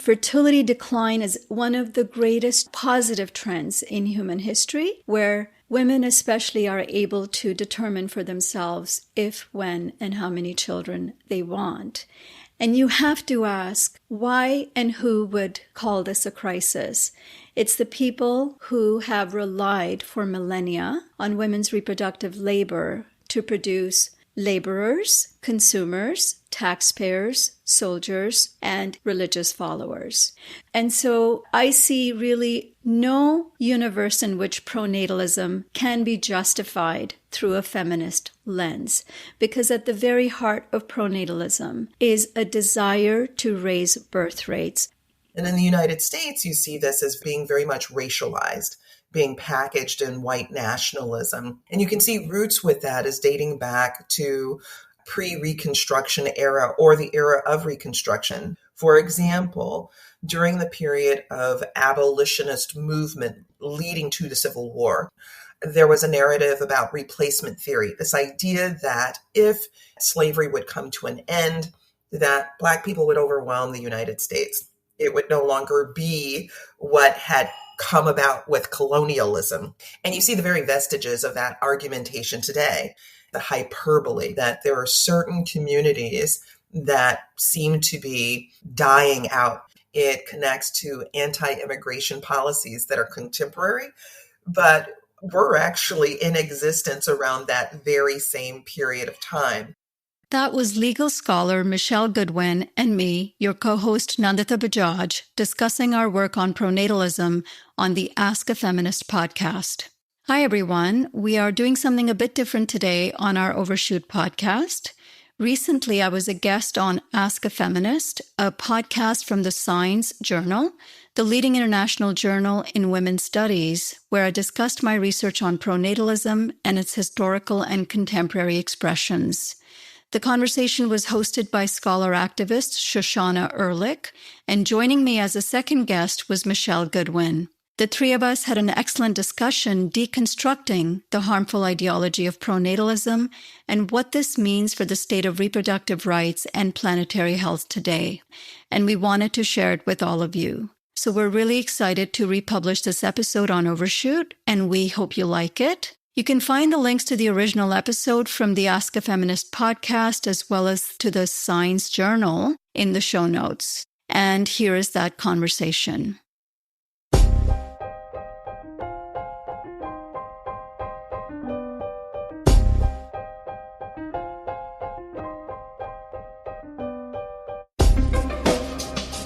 fertility decline is one of the greatest positive trends in human history, where women especially are able to determine for themselves if, when, and how many children they want. And you have to ask why and who would call this a crisis. It's the people who have relied for millennia on women's reproductive labor to produce laborers, consumers, taxpayers, soldiers, and religious followers. And so I see really no universe in which pronatalism can be justified through a feminist lens, because at the very heart of pronatalism is a desire to raise birth rates. And in the United States, you see this as being very much racialized, being packaged in white nationalism. And you can see roots with that as dating back to pre-Reconstruction era or the era of Reconstruction. For example, during the period of abolitionist movement leading to the Civil War, there was a narrative about replacement theory, this idea that if slavery would come to an end, that Black people would overwhelm the United States. It would no longer be what had come about with colonialism. And you see the very vestiges of that argumentation today, the hyperbole that there are certain communities that seem to be dying out. It connects to anti-immigration policies that are contemporary, but were actually in existence around that very same period of time. That was legal scholar Michele Goodwin and me, your co-host Nandita Bajaj, discussing our work on pronatalism on the Ask a Feminist podcast. Hi, everyone. We are doing something a bit different today on our Overshoot podcast. Recently, I was a guest on Ask a Feminist, a podcast from the Science Journal, the leading international journal in women's studies, where I discussed my research on pronatalism and its historical and contemporary expressions. The conversation was hosted by scholar activist Shoshanna Ehrlich, and joining me as a second guest was Michele Goodwin. The three of us had an excellent discussion deconstructing the harmful ideology of pronatalism and what this means for the state of reproductive rights and planetary health today. And we wanted to share it with all of you. So we're really excited to republish this episode on Overshoot, and we hope you like it. You can find the links to the original episode from the Ask a Feminist podcast as well as to the Science Journal in the show notes. And here is that conversation.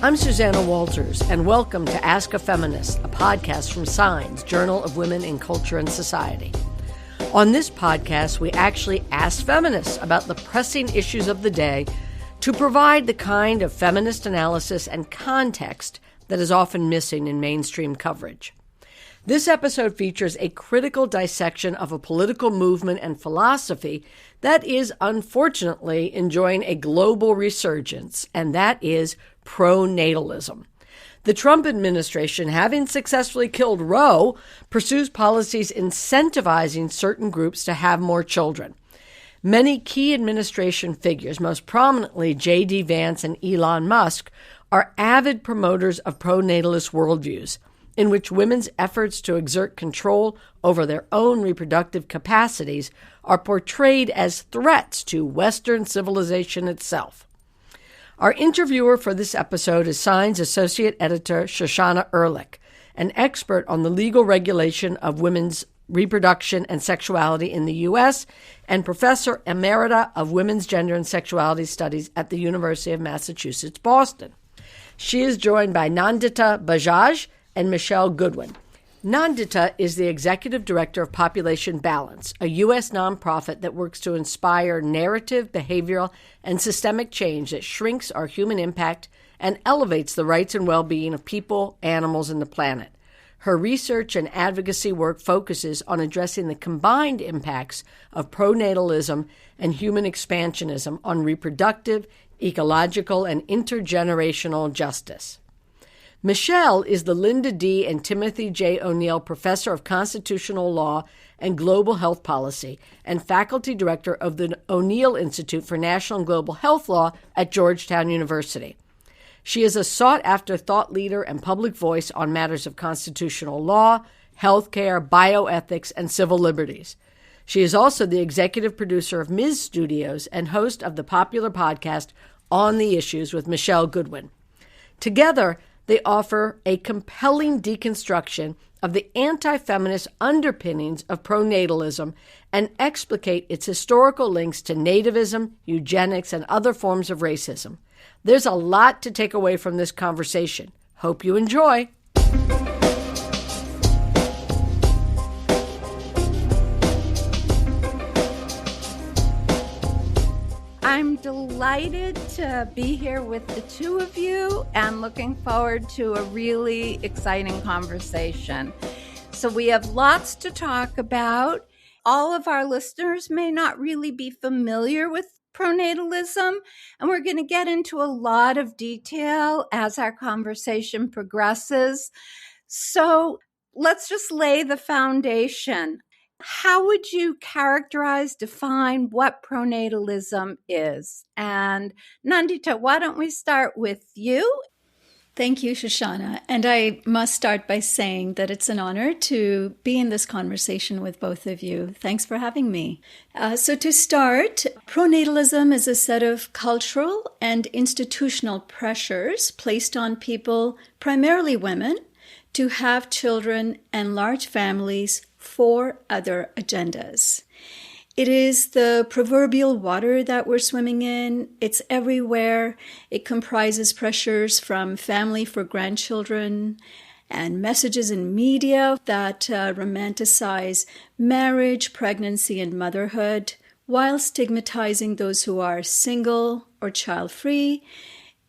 I'm Susanna Walters, and welcome to Ask a Feminist, a podcast from Signs, Journal of Women in Culture and Society. On this podcast, we actually ask feminists about the pressing issues of the day to provide the kind of feminist analysis and context that is often missing in mainstream coverage. This episode features a critical dissection of a political movement and philosophy that is unfortunately enjoying a global resurgence, and that is pronatalism. The Trump administration, having successfully killed Roe, pursues policies incentivizing certain groups to have more children. Many key administration figures, most prominently J.D. Vance and Elon Musk, are avid promoters of pronatalist worldviews, in which women's efforts to exert control over their own reproductive capacities are portrayed as threats to Western civilization itself. Our interviewer for this episode is Signs Associate Editor Shoshanna Ehrlich, an expert on the legal regulation of women's reproduction and sexuality in the U.S. and Professor Emerita of Women's Gender and Sexuality Studies at the University of Massachusetts, Boston. She is joined by Nandita Bajaj and Michele Goodwin. Nandita is the Executive Director of Population Balance, a U.S. nonprofit that works to inspire narrative, behavioral, and systemic change that shrinks our human impact and elevates the rights and well-being of people, animals, and the planet. Her research and advocacy work focuses on addressing the combined impacts of pronatalism and human expansionism on reproductive, ecological, and intergenerational justice. Michele is the Linda D. and Timothy J. O'Neill Professor of Constitutional Law and Global Health Policy and Faculty Director of the O'Neill Institute for National and Global Health Law at Georgetown University. She is a sought-after thought leader and public voice on matters of constitutional law, healthcare, bioethics, and civil liberties. She is also the executive producer of Ms. Studios and host of the popular podcast On the Issues with Michele Goodwin. Together, they offer a compelling deconstruction of the anti-feminist underpinnings of pronatalism and explicate its historical links to nativism, eugenics, and other forms of racism. There's a lot to take away from this conversation. Hope you enjoy. I'm delighted to be here with the two of you and looking forward to a really exciting conversation. So we have lots to talk about. All of our listeners may not really be familiar with pronatalism, and we're going to get into a lot of detail as our conversation progresses. So let's just lay the foundation. How would you characterize, define what pronatalism is? And Nandita, why don't we start with you? Thank you, Shoshanna. And I must start by saying that it's an honor to be in this conversation with both of you. Thanks for having me. So to start, pronatalism is a set of cultural and institutional pressures placed on people, primarily women, to have children and large families for other agendas. It is the proverbial water that we're swimming in. It's everywhere. It comprises pressures from family for grandchildren and messages in media that romanticize marriage, pregnancy, and motherhood while stigmatizing those who are single or child-free.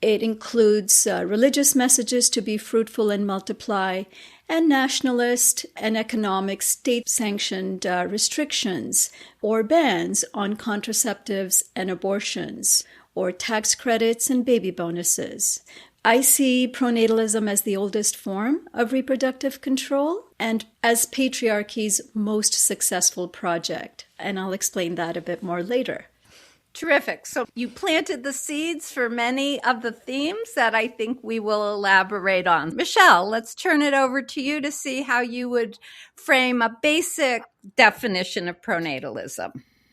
It includes religious messages to be fruitful and multiply, and nationalist and economic state-sanctioned restrictions or bans on contraceptives and abortions, or tax credits and baby bonuses. I see pronatalism as the oldest form of reproductive control and as patriarchy's most successful project, and I'll explain that a bit more later. Terrific. So you planted the seeds for many of the themes that I think we will elaborate on. Michele, let's turn it over to you to see how you would frame a basic definition of pronatalism.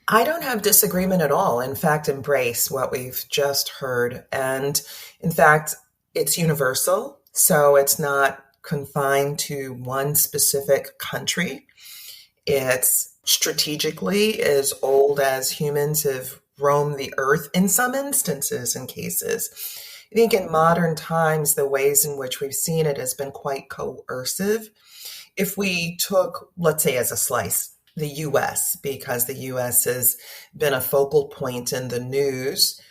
I don't have disagreement at all. In fact, embrace what we've just heard. And in fact, it's universal. So it's not confined to one specific country. It's strategically as old as humans have roam the earth in some instances and cases. I think in modern times, the ways in which we've seen it has been quite coercive. If we took, let's say as a slice, the U.S., because the U.S. has been a focal point in the news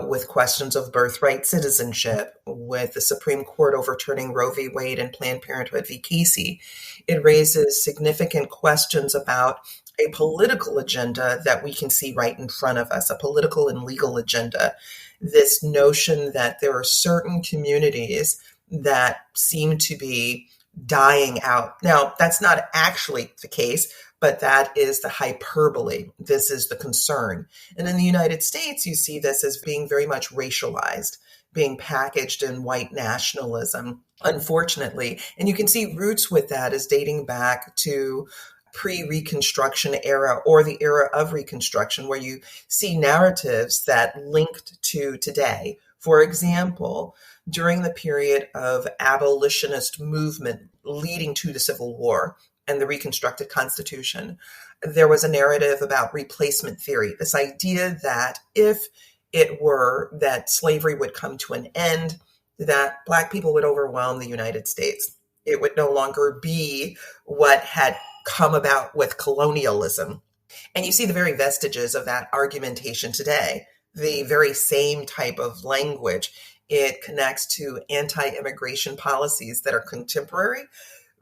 with questions of birthright citizenship, with the Supreme Court overturning Roe v. Wade and Planned Parenthood v. Casey, it raises significant questions about a political agenda that we can see right in front of us, a political and legal agenda. This notion that there are certain communities that seem to be dying out. Now, that's not actually the case, but that is the hyperbole. This is the concern. And in the United States, you see this as being very much racialized, being packaged in white nationalism, unfortunately. And you can see roots with that as dating back to pre-Reconstruction era or the era of Reconstruction, where you see narratives that linked to today. For example, during the period of abolitionist movement leading to the Civil War and the Reconstructed Constitution, there was a narrative about replacement theory, this idea that if it were that slavery would come to an end, that Black people would overwhelm the United States. It would no longer be what had come about with colonialism. And you see the very vestiges of that argumentation today, the very same type of language. It connects to anti-immigration policies that are contemporary,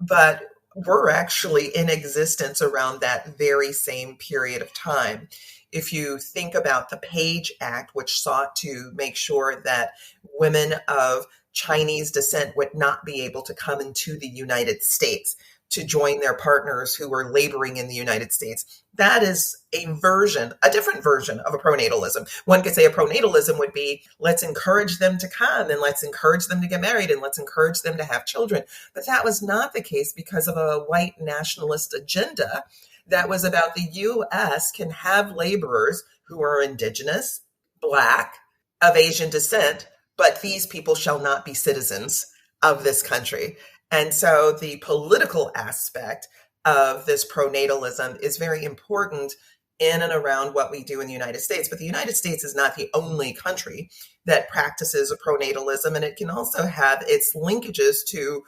but were actually in existence around that very same period of time. If you think about the Page Act, which sought to make sure that women of Chinese descent would not be able to come into the United States. to join their partners who were laboring in the United States. That is a different version of a pronatalism. One could say a pronatalism would be, let's encourage them to come and let's encourage them to get married and let's encourage them to have children. But that was not the case because of a white nationalist agenda that was about the U.S. can have laborers who are indigenous, Black, of Asian descent, but these people shall not be citizens of this country. And so the political aspect of this pronatalism is very important in and around what we do in the United States. But the United States is not the only country that practices a pronatalism, and it can also have its linkages to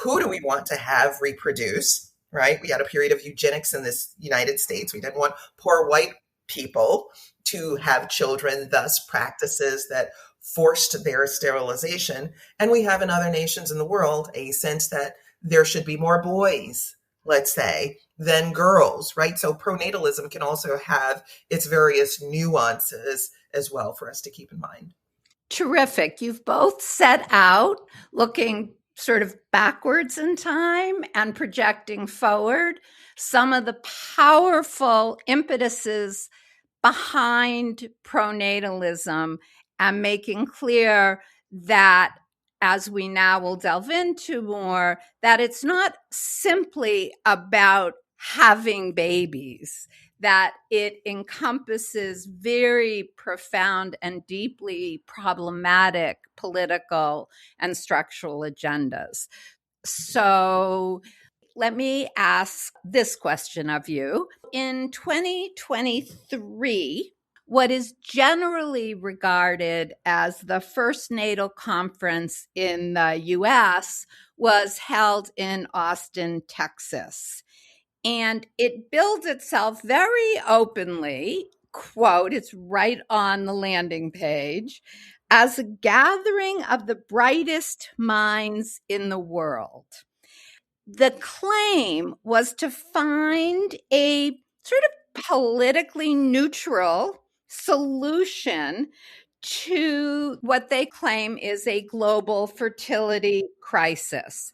who do we want to have reproduce, right? We had a period of eugenics in this United States. We didn't want poor white people to have children, thus practices that forced their sterilization. And we have in other nations in the world a sense that there should be more boys, let's say, than girls, right? So pronatalism can also have its various nuances as well for us to keep in mind. Terrific. You've both set out looking sort of backwards in time and projecting forward some of the powerful impetuses behind pronatalism and making clear that, as we now will delve into more, that it's not simply about having babies, that it encompasses very profound and deeply problematic political and structural agendas. So let me ask this question of you. In 2023, what is generally regarded as the first natal conference in the U.S. was held in Austin, Texas. And it builds itself very openly, quote, it's right on the landing page, as a gathering of the brightest minds in the world. The claim was to find a sort of politically neutral solution to what they claim is a global fertility crisis,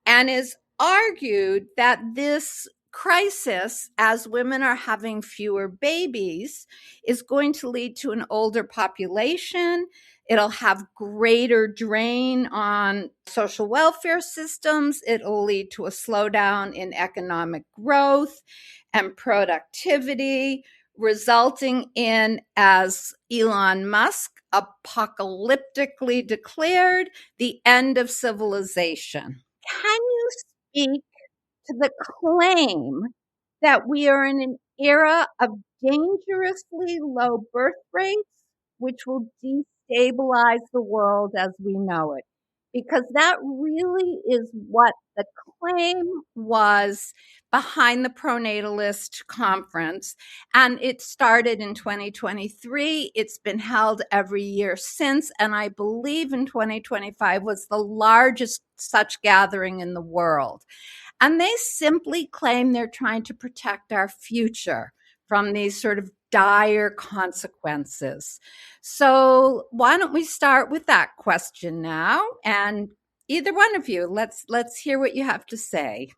and is argued that this crisis, as women are having fewer babies, is going to lead to an older population. It'll have greater drain on social welfare systems. It'll lead to a slowdown in economic growth and productivity, resulting in, as Elon Musk apocalyptically declared, the end of civilization. Can you speak to the claim that we are in an era of dangerously low birth rates, which will destabilize the world as we know it? Because that really is what the claim was behind the Pronatalist conference. And it started in 2023. It's been held every year since. And I believe in 2025 was the largest such gathering in the world. And they simply claim they're trying to protect our future from these sort of dire consequences. So why don't we start with that question now? And either one of you, let's hear what you have to say.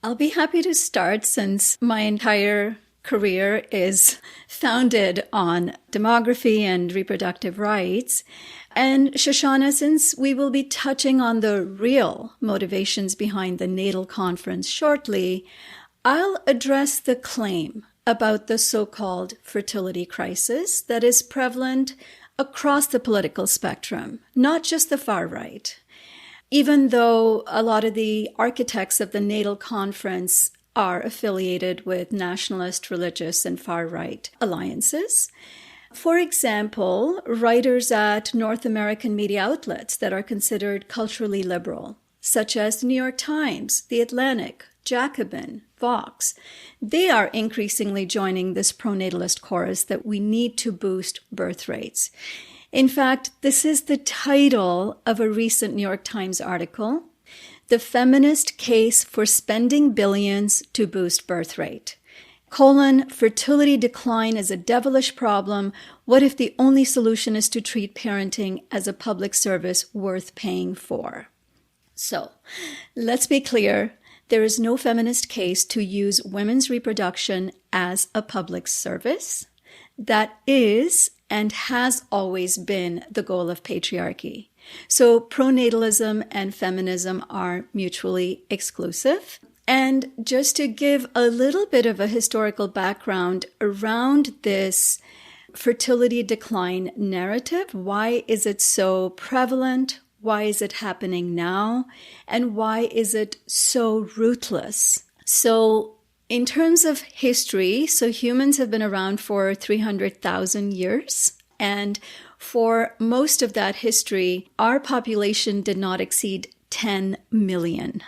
I'll be happy to start, since my entire career is founded on demography and reproductive rights. And Shoshanna, since we will be touching on the real motivations behind the natal conference shortly, I'll address the claim about the so-called fertility crisis that is prevalent across the political spectrum, not just the far right. Even though a lot of the architects of the natal conference are affiliated with nationalist, religious, and far-right alliances. For example, writers at North American media outlets that are considered culturally liberal, such as the New York Times, The Atlantic, Jacobin, Vox, they are increasingly joining this pronatalist chorus that we need to boost birth rates. In fact, this is the title of a recent New York Times article, The Feminist Case for Spending Billions to Boost Birth Rate. Fertility decline is a devilish problem. What if the only solution is to treat parenting as a public service worth paying for? So, let's be clear. there is no feminist case to use women's reproduction as a public service. That is and has always been the goal of patriarchy. So pronatalism and feminism are mutually exclusive. And just to give a little bit of a historical background around this fertility decline narrative, why is it so prevalent? Why is it happening now? And why is it so ruthless? So in terms of history, so humans have been around for 300,000 years. And for most of that history, our population did not exceed 10 million.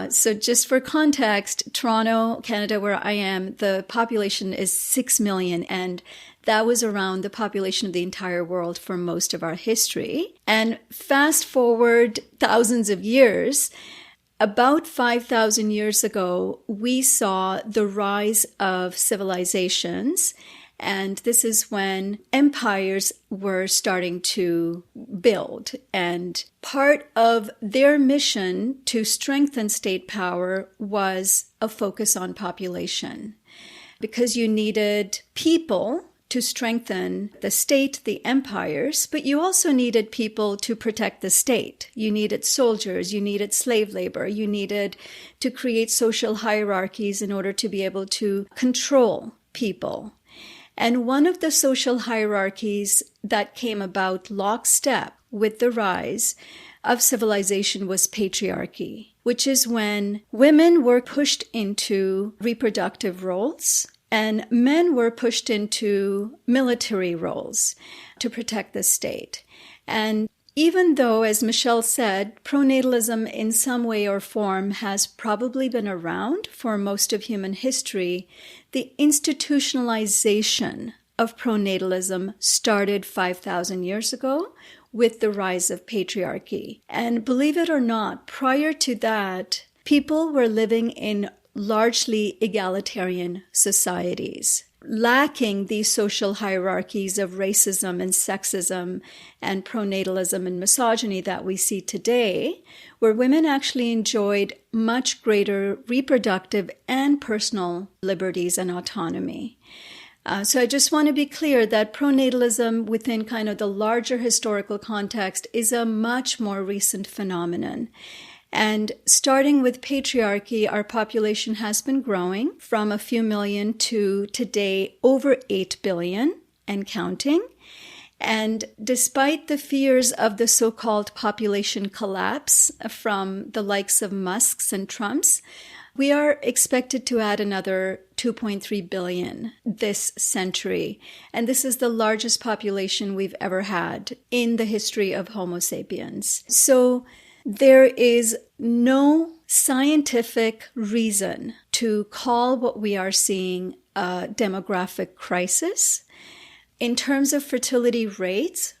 So just for context, Toronto, Canada, where I am, the population is 6 million, and that was around the population of the entire world for most of our history. And fast forward thousands of years, about 5,000 years ago, we saw the rise of civilizations. And this is when empires were starting to build. And part of their mission to strengthen state power was a focus on population, because you needed people to strengthen the state, the empires, but you also needed people to protect the state. You needed soldiers, you needed slave labor, you needed to create social hierarchies in order to be able to control people. And one of the social hierarchies that came about lockstep with the rise of civilization was patriarchy, which is when women were pushed into reproductive roles and men were pushed into military roles to protect the state. And even though, as Michele said, pronatalism in some way or form has probably been around for most of human history, the institutionalization of pronatalism started 5,000 years ago with the rise of patriarchy. And believe it or not, prior to that, people were living in largely egalitarian societies, lacking these social hierarchies of racism and sexism and pronatalism and misogyny that we see today, where women actually enjoyed much greater reproductive and personal liberties and autonomy. So I just want to be clear that pronatalism within kind of the larger historical context is a much more recent phenomenon. And starting with patriarchy, our population has been growing from a few million to today over 8 billion and counting. And despite the fears of the so-called population collapse from the likes of Musk's and Trump's, we are expected to add another 2.3 billion this century. And this is the largest population we've ever had in the history of Homo sapiens. So there is no scientific reason to call what we are seeing a demographic crisis. In terms of fertility rates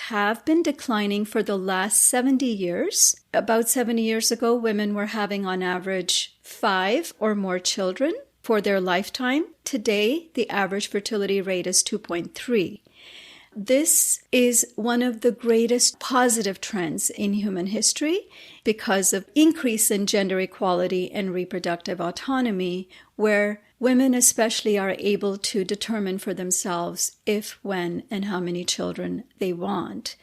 have been declining for the last 70 years. About 70 years ago, women were having on average 5 or more children for their lifetime. Today, the average fertility rate is 2.3. This is one of the greatest positive trends in human history because of increase in gender equality and reproductive autonomy, where women especially are able to determine for themselves if, when, and how many children they want.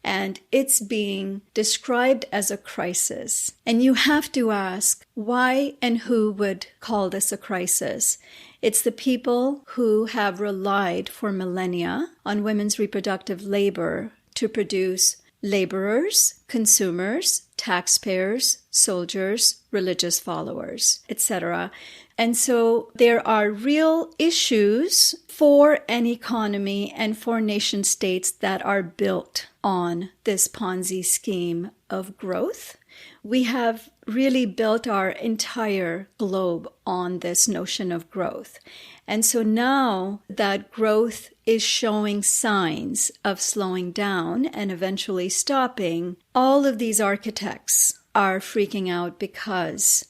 And it's being described as a crisis. And you have to ask why and who would call this a crisis. It's the people who have relied for millennia on women's reproductive labor to produce laborers, consumers, taxpayers, soldiers, religious followers, etc. And so there are real issues for an economy and for nation states that are built on this Ponzi scheme of growth. We have really built our entire globe on this notion of growth. And so now that growth is showing signs of slowing down and eventually stopping, all of these architects are freaking out because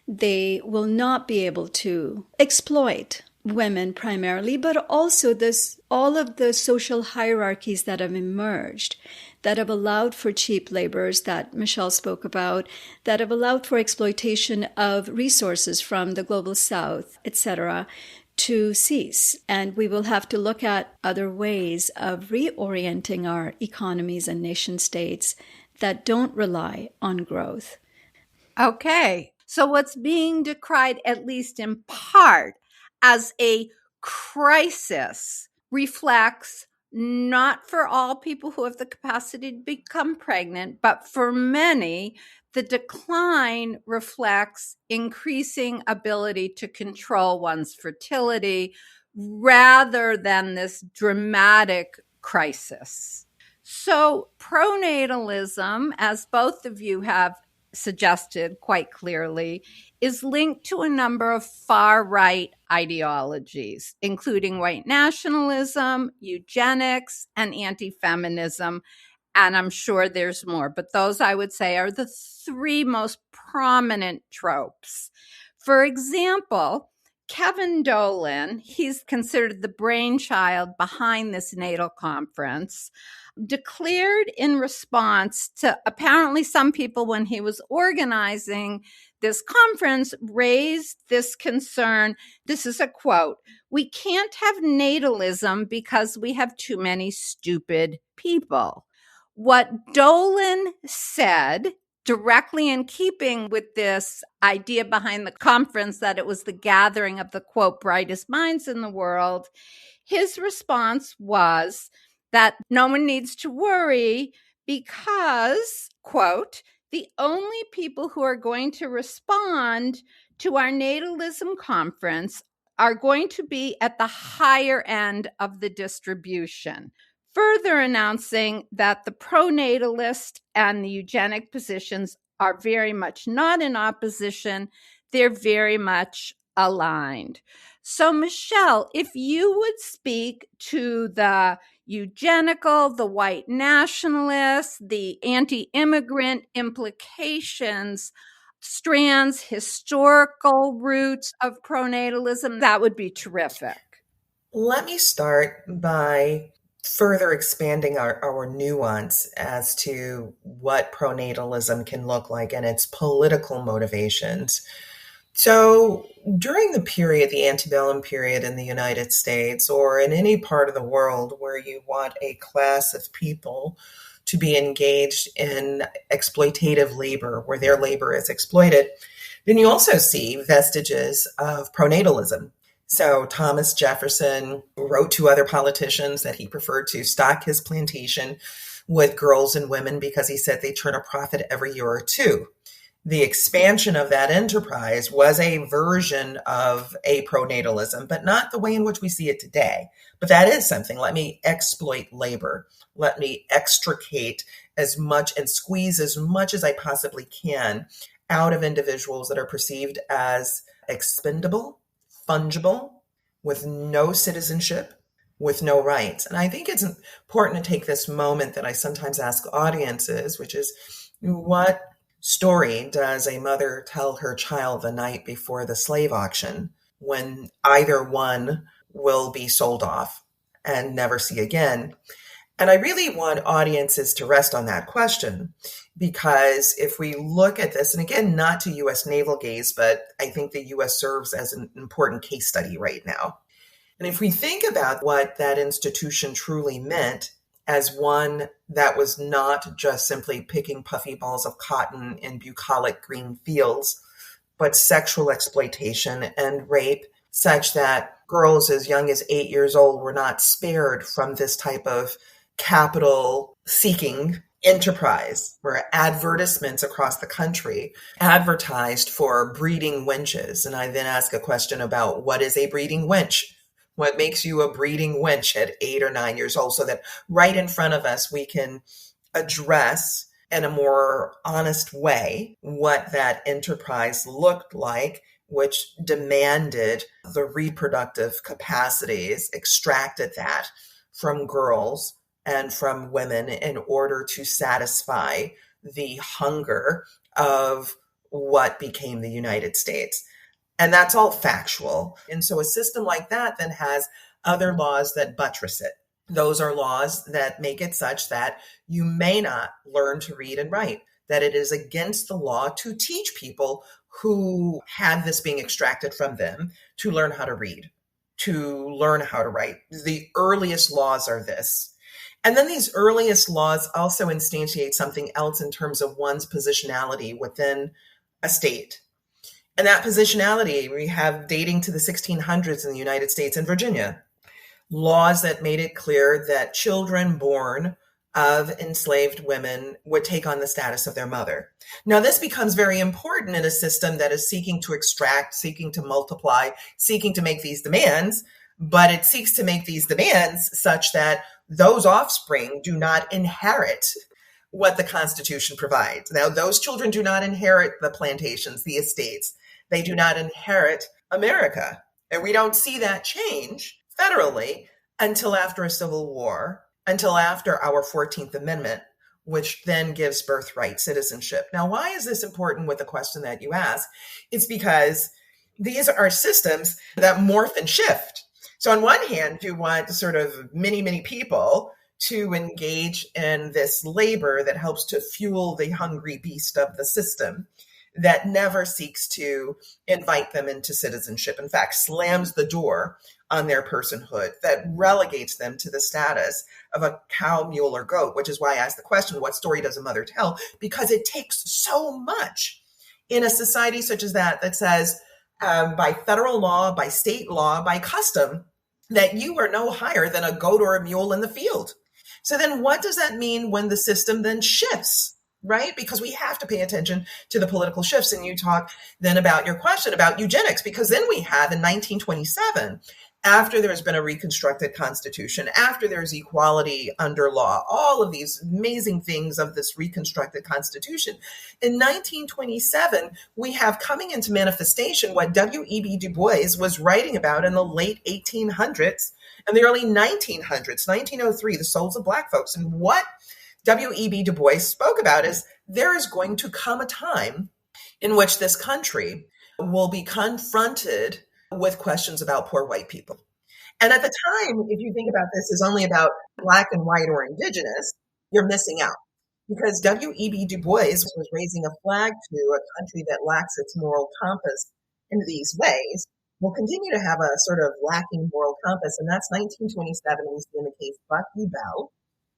they will not be able to exploit women primarily, but also all of the social hierarchies that have emerged, that have allowed for cheap labors that Michele spoke about, that have allowed for exploitation of resources from the global south, etc., to cease. And we will have to look at other ways of reorienting our economies and nation states that don't rely on growth. Okay. So what's being decried, at least in part, as a crisis reflects not for all people who have the capacity to become pregnant, but for many, the decline reflects increasing ability to control one's fertility rather than this dramatic crisis. So pronatalism, as both of you have suggested quite clearly, is linked to a number of far-right ideologies, including white nationalism, eugenics, and anti-feminism. And I'm sure there's more, but those I would say are the three most prominent tropes. For example, Kevin Dolan, he's considered the brainchild behind this natal conference, declared in response to apparently some people when he was organizing this conference raised this concern. This is a quote: "We can't have natalism because we have too many stupid people." What Dolan said, directly in keeping with this idea behind the conference that it was the gathering of the, quote, brightest minds in the world, his response was that no one needs to worry because, quote, "the only people who are going to respond to our natalism conference are going to be at the higher end of the distribution," further announcing that the pronatalist and the eugenic positions are very much not in opposition. They're very much aligned. So, Michele, if you would speak to the eugenical, the white nationalists, the anti-immigrant implications, strands, historical roots of pronatalism, that would be terrific. Let me start by further expanding our nuance as to what pronatalism can look like and its political motivations. So during the period, the antebellum period in the United States or in any part of the world where you want a class of people to be engaged in exploitative labor, where their labor is exploited, then you also see vestiges of pronatalism. So Thomas Jefferson wrote to other politicians that he preferred to stock his plantation with girls and women because he said they turn a profit every year or two. The expansion of that enterprise was a version of a pronatalism, but not the way in which we see it today. But that is something. Let me exploit labor. Let me extricate as much and squeeze as much as I possibly can out of individuals that are perceived as expendable, fungible, with no citizenship, with no rights. And I think it's important to take this moment that I sometimes ask audiences, which is, what story does a mother tell her child the night before the slave auction when either one will be sold off and never see again? And I really want audiences to rest on that question, because if we look at this, and again, not to U.S. navel gaze, but I think the U.S. serves as an important case study right now. And if we think about what that institution truly meant as one that was not just simply picking puffy balls of cotton in bucolic green fields, but sexual exploitation and rape, such that girls as young as 8 years old were not spared from this type of capital-seeking enterprise, where advertisements across the country advertised for breeding wenches. And I then ask a question about what is a breeding wench? What makes you a breeding wench at 8 or 9 years old? So that right in front of us, we can address in a more honest way what that enterprise looked like, which demanded the reproductive capacities, extracted that from girls and from women in order to satisfy the hunger of what became the United States. And that's all factual. And so a system like that then has other laws that buttress it. Those are laws that make it such that you may not learn to read and write, that it is against the law to teach people who have this being extracted from them to learn how to read, to learn how to write. The earliest laws are this. And then these earliest laws also instantiate something else in terms of one's positionality within a state. And that positionality we have dating to the 1600s in the United States and Virginia. Laws that made it clear that children born of enslaved women would take on the status of their mother. Now, this becomes very important in a system that is seeking to extract, seeking to multiply, seeking to make these demands, but it seeks to make these demands such that those offspring do not inherit what the Constitution provides. Now, those children do not inherit the plantations, the estates. They do not inherit America. And we don't see that change federally until after a civil war, until after our 14th Amendment, which then gives birthright citizenship. Now, why is this important with the question that you ask? It's because these are systems that morph and shift. So on one hand, you want sort of many people to engage in this labor that helps to fuel the hungry beast of the system, that never seeks to invite them into citizenship. In fact, slams the door on their personhood, that relegates them to the status of a cow, mule, or goat, which is why I asked the question, what story does a mother tell? Because it takes so much in a society such as that says by federal law, by state law, by custom, that you are no higher than a goat or a mule in the field. So then what does that mean when the system then shifts? Right? Because we have to pay attention to the political shifts. And you talk then about your question about eugenics, because then we have in 1927, after there's been a reconstructed constitution, after there's equality under law, all of these amazing things of this reconstructed constitution. In 1927, we have coming into manifestation what W.E.B. Du Bois was writing about in the late 1800s and the early 1900s, 1903, the souls of Black folks. And what W.E.B. Du Bois spoke about is there is going to come a time in which this country will be confronted with questions about poor white people. And at the time, if you think about this as only about Black and white or indigenous, you're missing out. Because W.E.B. Du Bois was raising a flag to a country that lacks its moral compass in these ways, will continue to have a sort of lacking moral compass. And that's 1927, we see in the case Buck v. Bell,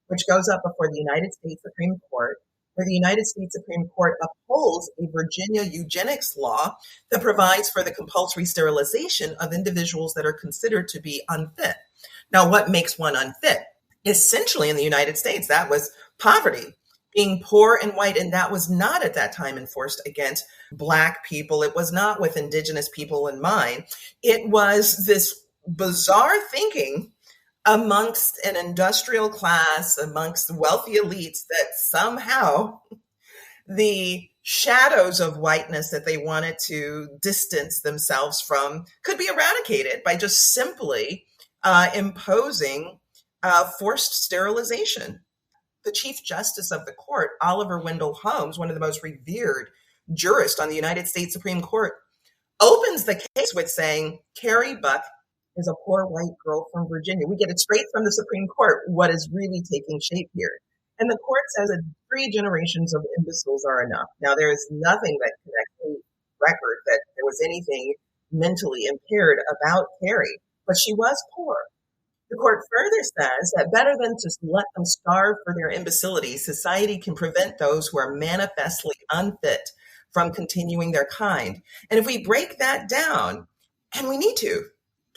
which goes up before the United States Supreme Court, where the United States Supreme Court upholds a Virginia eugenics law that provides for the compulsory sterilization of individuals that are considered to be unfit. Now, what makes one unfit? Essentially, in the United States, that was poverty, being poor and white, and that was not at that time enforced against Black people. It was not with indigenous people in mind. It was this bizarre thinking amongst an industrial class, amongst wealthy elites, that somehow the shadows of whiteness that they wanted to distance themselves from could be eradicated by just simply imposing forced sterilization. The Chief Justice of the court, Oliver Wendell Holmes, one of the most revered jurists on the United States Supreme Court, opens the case with saying, Carrie Buck is a poor white girl from Virginia. We get it straight from the Supreme Court, what is really taking shape here. And the court says that 3 generations of imbeciles are enough. Now, there is nothing that can actually record that there was anything mentally impaired about Carrie, but she was poor. The court further says that better than to let them starve for their imbecility, society can prevent those who are manifestly unfit from continuing their kind. And if we break that down, and we need to,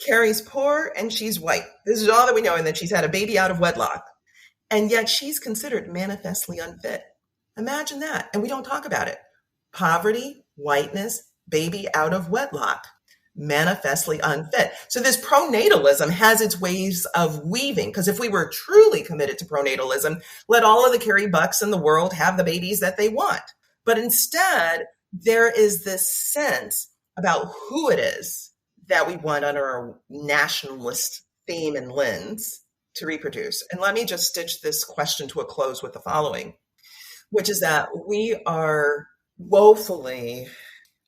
Carrie's poor and she's white. This is all that we know. And then she's had a baby out of wedlock. And yet she's considered manifestly unfit. Imagine that. And we don't talk about it. Poverty, whiteness, baby out of wedlock, manifestly unfit. So this pronatalism has its ways of weaving, because if we were truly committed to pronatalism, let all of the Carrie Bucks in the world have the babies that they want. But instead, there is this sense about who it is that we want under a nationalist theme and lens to reproduce. And let me just stitch this question to a close with the following, which is that we are woefully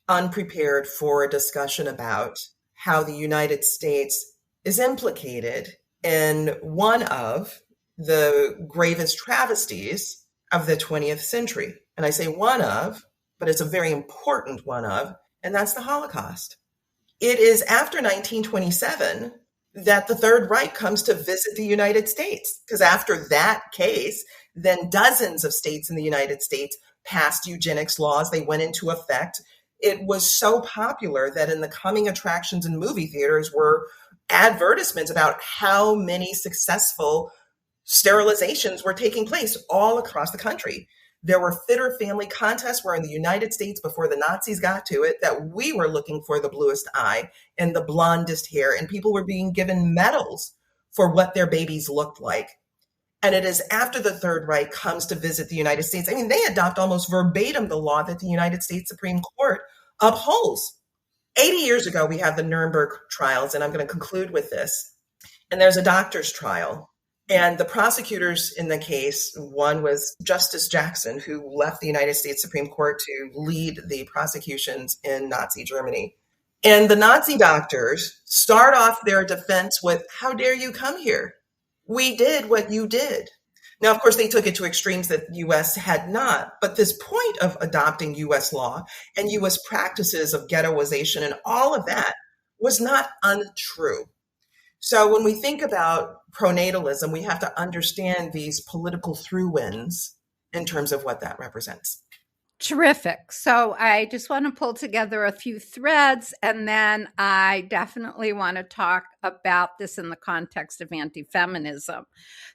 unprepared for a discussion about how the United States is implicated in one of the gravest travesties of the 20th century. And I say one of, but it's a very important one of, and that's the Holocaust. It is after 1927 that the Third Reich comes to visit the United States, because after that case, then dozens of states in the United States passed eugenics laws. They went into effect. It was so popular that in the coming attractions in movie theaters were advertisements about how many successful sterilizations were taking place all across the country. There were fitter family contests where in the United States, before the Nazis got to it, that we were looking for the bluest eye and the blondest hair, and people were being given medals for what their babies looked like. And it is after the Third Reich comes to visit the United States. I mean, they adopt almost verbatim the law that the United States Supreme Court upholds. 80 years ago, we have the Nuremberg trials, and I'm going to conclude with this. And there's a doctor's trial. And the prosecutors in the case, one was Justice Jackson, who left the United States Supreme Court to lead the prosecutions in Nazi Germany. And the Nazi doctors start off their defense with, "How dare you come here? We did what you did." Now, of course, they took it to extremes that the U.S. had not. But this point of adopting U.S. law and U.S. practices of ghettoization and all of that was not untrue. So when we think about pronatalism, we have to understand these political through-wins in terms of what that represents. Terrific. So I just want to pull together a few threads, and then I definitely want to talk about this in the context of anti-feminism.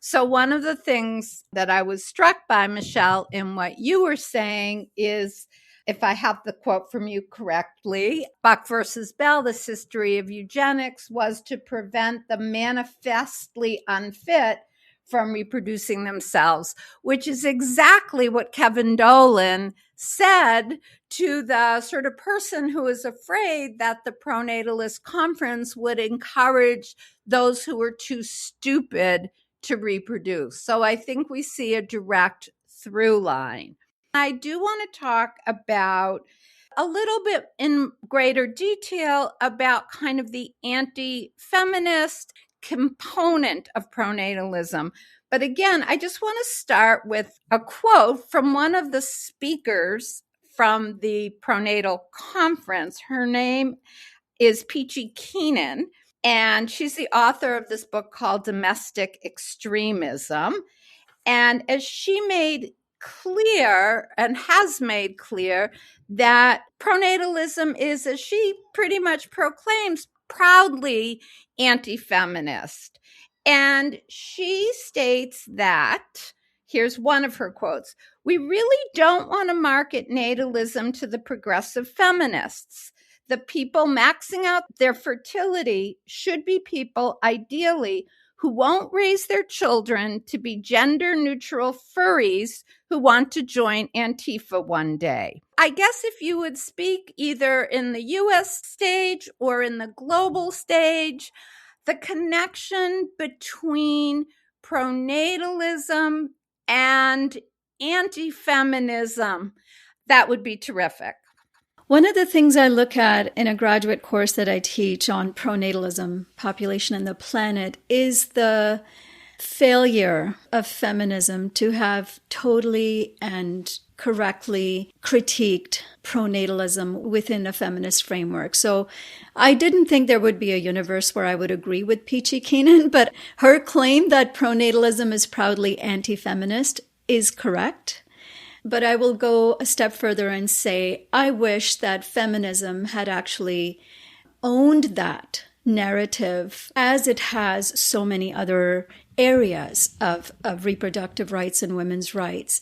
So one of the things that I was struck by, Michele, in what you were saying is, if I have the quote from you correctly, Buck versus Bell, this history of eugenics was to prevent the manifestly unfit from reproducing themselves, which is exactly what Kevin Dolan said to the sort of person who is afraid that the pronatalist conference would encourage those who were too stupid to reproduce. So I think we see a direct through line. I do want to talk about a little bit in greater detail about kind of the anti-feminist component of pronatalism. But again, I just want to start with a quote from one of the speakers from the pronatal conference. Her name is Peachy Keenan, and she's the author of this book called Domestic Extremism. And as she made clear and has made clear that pronatalism is, as she pretty much proclaims, proudly anti-feminist. And she states that, here's one of her quotes, "We really don't want to market natalism to the progressive feminists. The people maxing out their fertility should be people, ideally, who won't raise their children to be gender-neutral furries who want to join Antifa one day." I guess if you would speak either in the U.S. stage or in the global stage, the connection between pronatalism and anti-feminism, that would be terrific. One of the things I look at in a graduate course that I teach on pronatalism, population and the planet, is the failure of feminism to have totally and correctly critiqued pronatalism within a feminist framework. So I didn't think there would be a universe where I would agree with Peachy Keenan, but her claim that pronatalism is proudly anti-feminist is correct. But I will go a step further and say, I wish that feminism had actually owned that narrative as it has so many other areas of reproductive rights and women's rights.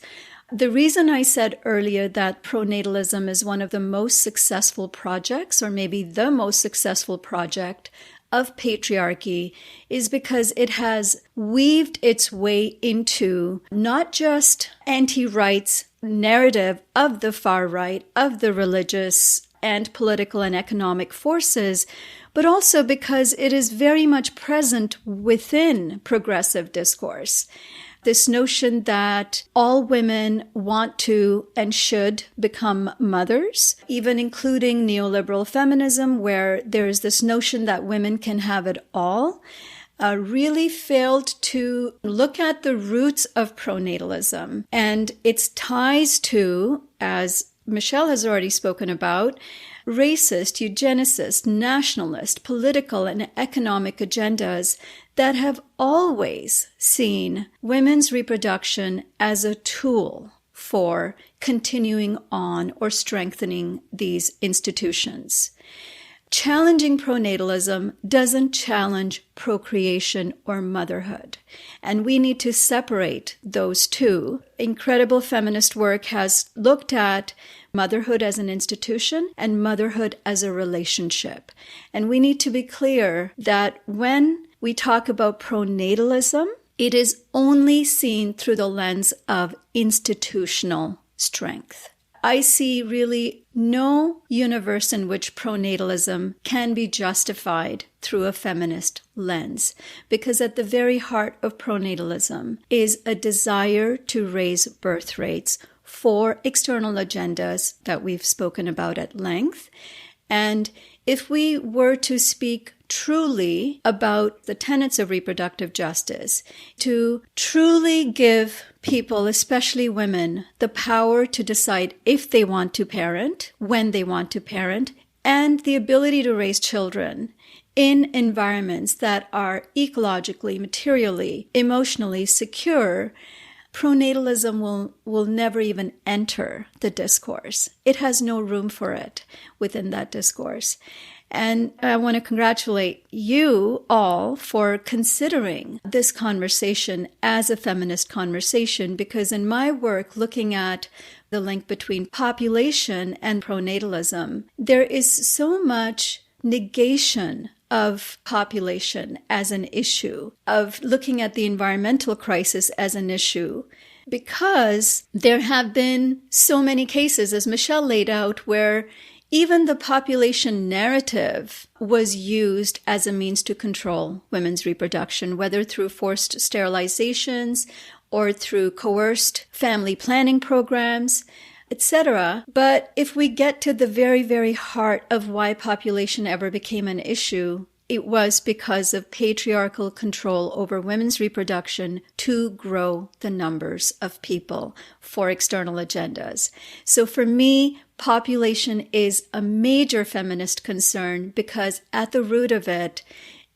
The reason I said earlier that pronatalism is one of the most successful projects, or maybe the most successful project of patriarchy, is because it has weaved its way into not just anti-rights narrative of the far right, of the religious and political and economic forces, but also because it is very much present within progressive discourse. this notion that all women want to and should become mothers, even including neoliberal feminism, where there is this notion that women can have it all, really failed to look at the roots of pronatalism and its ties to, as Michele has already spoken about, racist, eugenicist, nationalist, political, and economic agendas that have always seen women's reproduction as a tool for continuing on or strengthening these institutions. Challenging pronatalism doesn't challenge procreation or motherhood, and we need to separate those two. Incredible feminist work has looked at motherhood as an institution and motherhood as a relationship. And we need to be clear that when we talk about pronatalism, it is only seen through the lens of institutional strength. I see really no universe in which pronatalism can be justified through a feminist lens, because at the very heart of pronatalism is a desire to raise birth rates for external agendas that we've spoken about at length. And if we were to speak truly about the tenets of reproductive justice, to truly give people, especially women, the power to decide if they want to parent, when they want to parent, and the ability to raise children in environments that are ecologically, materially, emotionally secure, pronatalism will never even enter the discourse. It has no room for it within that discourse. And I want to congratulate you all for considering this conversation as a feminist conversation, because in my work looking at the link between population and pronatalism, there is so much negation of population as an issue, of looking at the environmental crisis as an issue, because there have been so many cases, as Michele laid out, where even the population narrative was used as a means to control women's reproduction, whether through forced sterilizations or through coerced family planning programs, etc. But if we get to the very, very heart of why population ever became an issue, it was because of patriarchal control over women's reproduction to grow the numbers of people for external agendas. So for me, population is a major feminist concern because at the root of it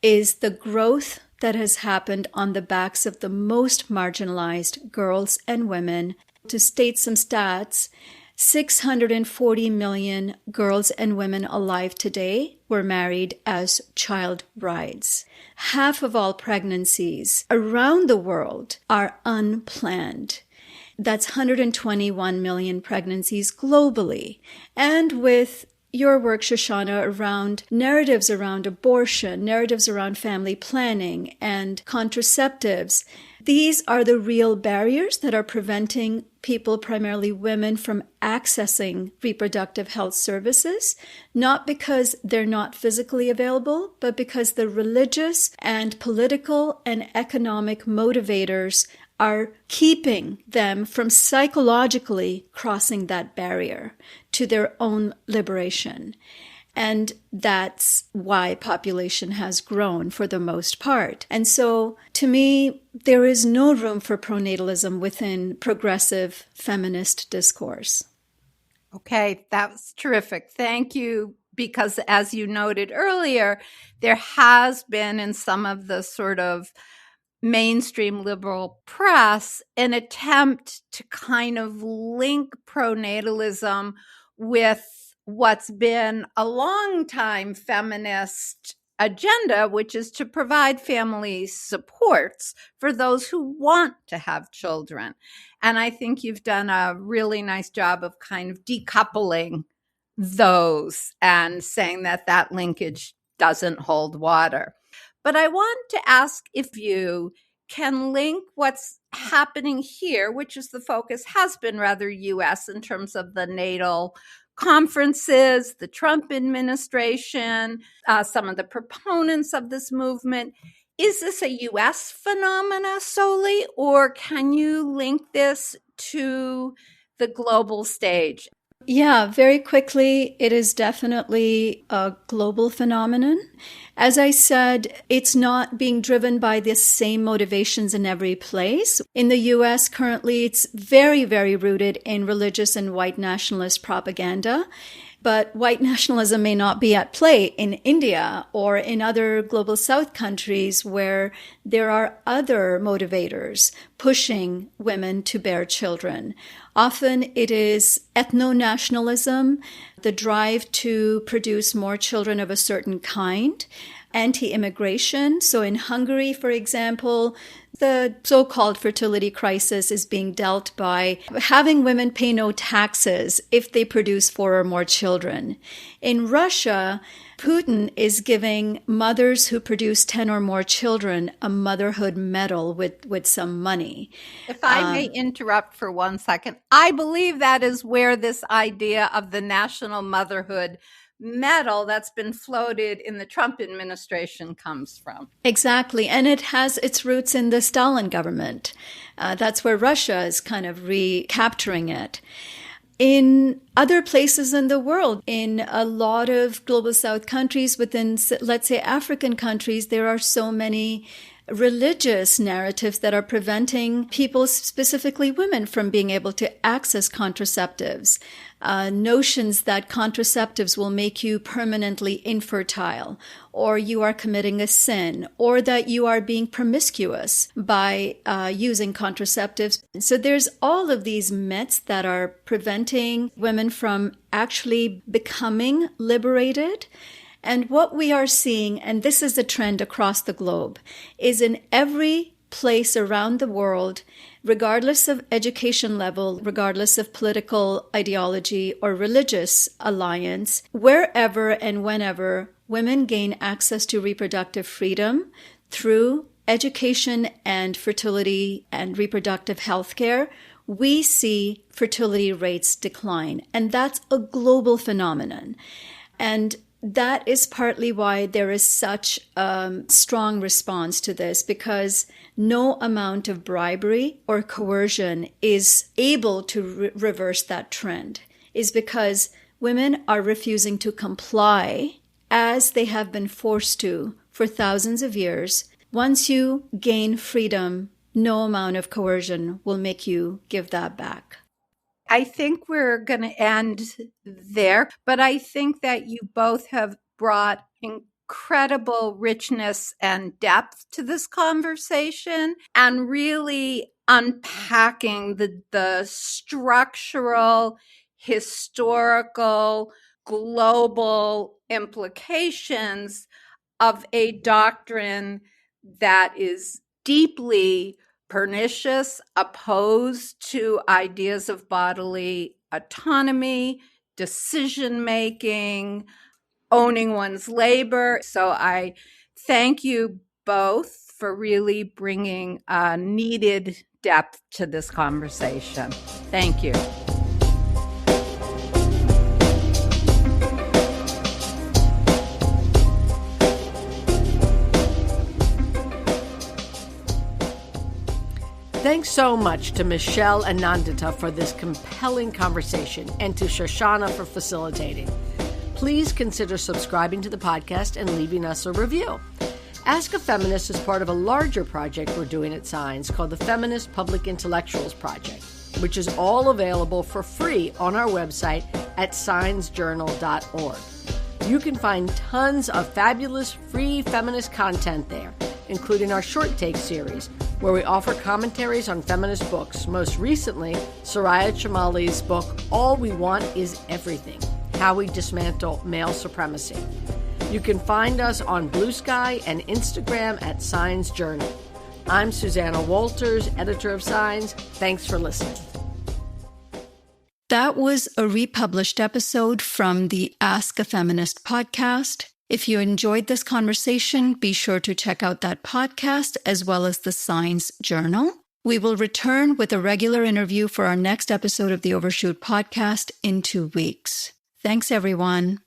is the growth that has happened on the backs of the most marginalized girls and women. To state some stats, 640 million girls and women alive today were married as child brides. Half of all pregnancies around the world are unplanned. That's 121 million pregnancies globally. And with your work, Shoshanna, around narratives around abortion, narratives around family planning, and contraceptives, these are the real barriers that are preventing people, primarily women, from accessing reproductive health services, not because they're not physically available, but because the religious and political and economic motivators are keeping them from psychologically crossing that barrier to their own liberation. And that's why population has grown for the most part. And so, to me, there is no room for pronatalism within progressive feminist discourse. Okay, that was terrific. Thank you. Because as you noted earlier, there has been in some of the sort of mainstream liberal press an attempt to kind of link pronatalism with what's been a long time feminist agenda, which is to provide family supports for those who want to have children. And I think you've done a really nice job of kind of decoupling those and saying that that linkage doesn't hold water. But I want to ask if you can link what's happening here, which is the focus has been rather U.S. in terms of the natal conferences, the Trump administration, some of the proponents of this movement. Is this a U.S. phenomena solely, or can you link this to the global stage? Yeah, very quickly, it is definitely a global phenomenon. As I said, it's not being driven by the same motivations in every place. In the US currently, it's very, very rooted in religious and white nationalist propaganda. But white nationalism may not be at play in India or in other global south countries where there are other motivators pushing women to bear children. Often it is ethno-nationalism, the drive to produce more children of a certain kind, anti-immigration. So in Hungary, for example, the so-called fertility crisis is being dealt by having women pay no taxes if they produce 4 or more children. In Russia, Putin is giving mothers who produce 10 or more children a motherhood medal with some money. If I may interrupt for 1 second, I believe that is where this idea of the national motherhood medal that's been floated in the Trump administration comes from. Exactly. And it has its roots in the Stalin government. That's where Russia is kind of recapturing it. In other places in the world, in a lot of global south countries, within, let's say, African countries, there are so many religious narratives that are preventing people, specifically women, from being able to access contraceptives. Notions that contraceptives will make you permanently infertile, or you are committing a sin, or that you are being promiscuous by using contraceptives. So there's all of these myths that are preventing women from actually becoming liberated. And what we are seeing, and this is a trend across the globe, is in every place around the world, regardless of education level, regardless of political ideology or religious alliance, wherever and whenever women gain access to reproductive freedom through education and fertility and reproductive health care, we see fertility rates decline. And that's a global phenomenon. And that is partly why there is such a strong response to this, because no amount of bribery or coercion is able to reverse that trend, is because women are refusing to comply as they have been forced to for thousands of years. Once you gain freedom, no amount of coercion will make you give that back. I think we're going to end there, but I think that you both have brought incredible richness and depth to this conversation and really unpacking the structural, historical, global implications of a doctrine that is deeply pernicious, opposed to ideas of bodily autonomy, decision-making, owning one's labor. So I thank you both for really bringing needed depth to this conversation. Thank you. Thanks so much to Michele and Nandita for this compelling conversation, and to Shoshana for facilitating. Please consider subscribing to the podcast and leaving us a review. Ask a Feminist is part of a larger project we're doing at Signs called the Feminist Public Intellectuals Project, which is all available for free on our website at signsjournal.org. You can find tons of fabulous free feminist content there, including our short take series, where we offer commentaries on feminist books, most recently Soraya Chemaly's book, All We Want Is Everything, How We Dismantle Male Supremacy. You can find us on Blue Sky and Instagram at Signs Journal. I'm Susanna Walters, editor of Signs. Thanks for listening. That was a republished episode from the Ask a Feminist podcast. If you enjoyed this conversation, be sure to check out that podcast as well as the Signs Journal. We will return with a regular interview for our next episode of the Overshoot podcast in 2 weeks. Thanks, everyone.